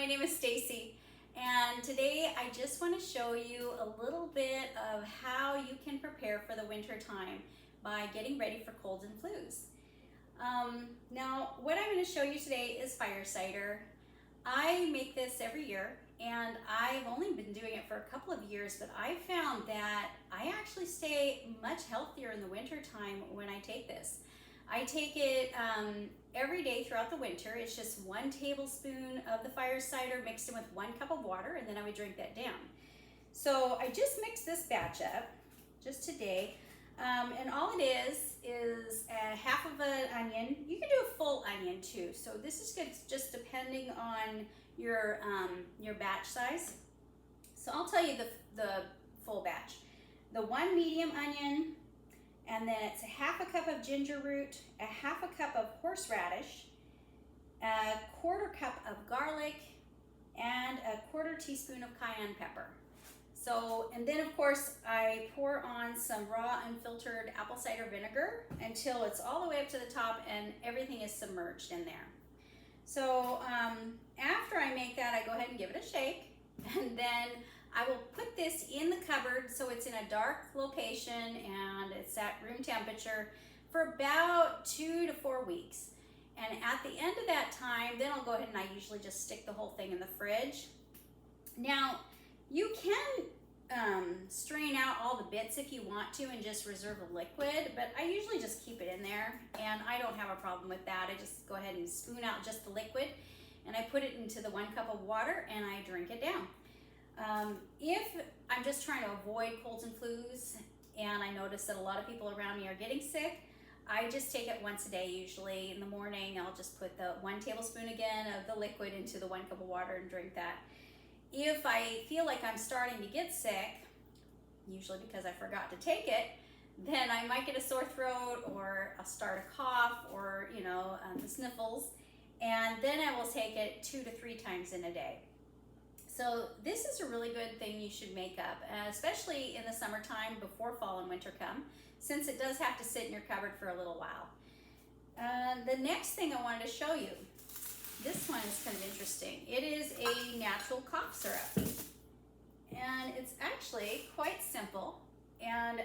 my name is Stacy, and today I just want to show you a little bit of how you can prepare for the winter time by getting ready for colds and flus. Now, what I'm going to show you today is fire cider. I make this every year, and I've only been doing it for a couple of years, but I found that I actually stay much healthier in the winter time when I take this. I take it every day throughout the winter. It's just 1 tablespoon of the fire cider mixed in with 1 cup of water, and then I would drink that down. So I just mixed this batch up just today, and all it is a half of an onion. You can do a full onion too. So this is good, just depending on your batch size. So I'll tell you the full batch. The 1 medium onion, and then it's a half a cup of ginger root, a half a cup of horseradish, a 1/4 cup of garlic, and a 1/4 teaspoon of cayenne pepper. So, and then of course I pour on some raw unfiltered apple cider vinegar until it's all the way up to the top and everything is submerged in there. So after I make that, I go ahead and give it a shake, and then I will put this in the cupboard so it's in a dark location and it's at room temperature for about 2 to 4 weeks. And at the end of that time, then I'll go ahead and I usually just stick the whole thing in the fridge. Now, you can strain out all the bits if you want to and just reserve a liquid, but I usually just keep it in there, and I don't have a problem with that. I just go ahead and spoon out just the liquid, and I put it into the 1 cup of water and I drink it down. If I'm just trying to avoid colds and flus and I notice that a lot of people around me are getting sick, I just take it once a day. Usually in the morning I'll just put the 1 tablespoon again of the liquid into the 1 cup of water and drink that. If I feel like I'm starting to get sick, usually because I forgot to take it, then I might get a sore throat or I'll start a cough or the sniffles, and then I will take it 2 to 3 times in a day. So this is a really good thing you should make up, especially in the summertime before fall and winter come, since it does have to sit in your cupboard for a little while. The next thing I wanted to show you, this one is kind of interesting. It is a natural cough syrup, and it's actually quite simple, and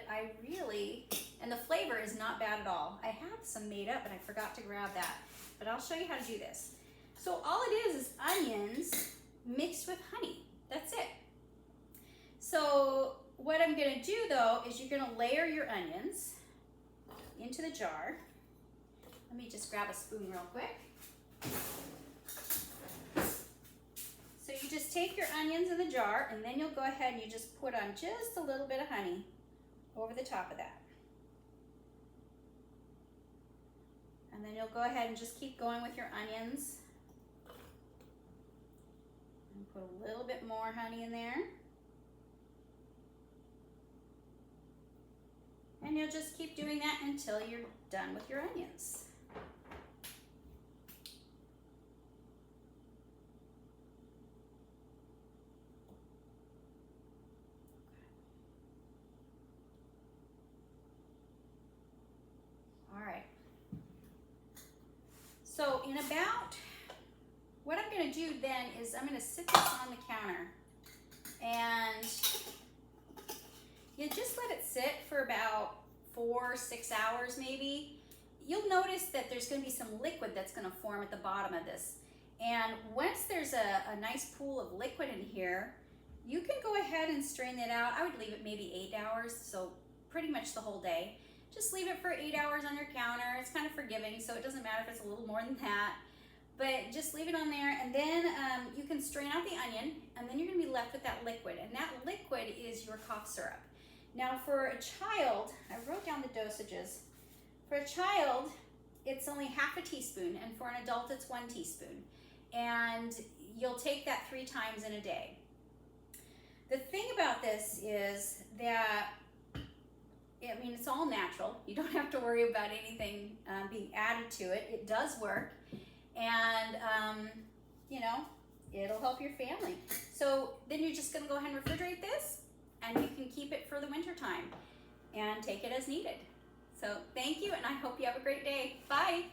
and the flavor is not bad at all. I have some made up, but I forgot to grab that, but I'll show you how to do this. So all it is onions mixed with honey. That's it. So what I'm going to do though is you're going to layer your onions into the jar. Let me just grab a spoon real quick. So you just take your onions in the jar, and then you'll go ahead and you just put on just a little bit of honey over the top of that. And then you'll go ahead and just keep going with your onions. And put a little bit more honey in there. And you'll just keep doing that until you're done with your onions. All right. So what I'm going to do then is I'm going to sit this on the counter, and you just let it sit for about 4 or 6 hours maybe. You'll notice that there's going to be some liquid that's going to form at the bottom of this, and once there's a nice pool of liquid in here, you can go ahead and strain it out. I would leave it maybe 8 hours, so pretty much the whole day. Just leave it for 8 hours on your counter. It's kind of forgiving, so it doesn't matter if it's a little more than that. But just leave it on there, and then you can strain out the onion, and then you're going to be left with that liquid, and that liquid is your cough syrup. Now for a child, I wrote down the dosages. For a child, it's only half a teaspoon, and for an adult, it's 1 teaspoon. And you'll take that 3 times in a day. The thing about this is that it's all natural. You don't have to worry about anything being added to it. It does work, and it'll help your family. So then you're just going to go ahead and refrigerate this, and you can keep it for the winter time and take it as needed. So thank you, and I hope you have a great day. Bye.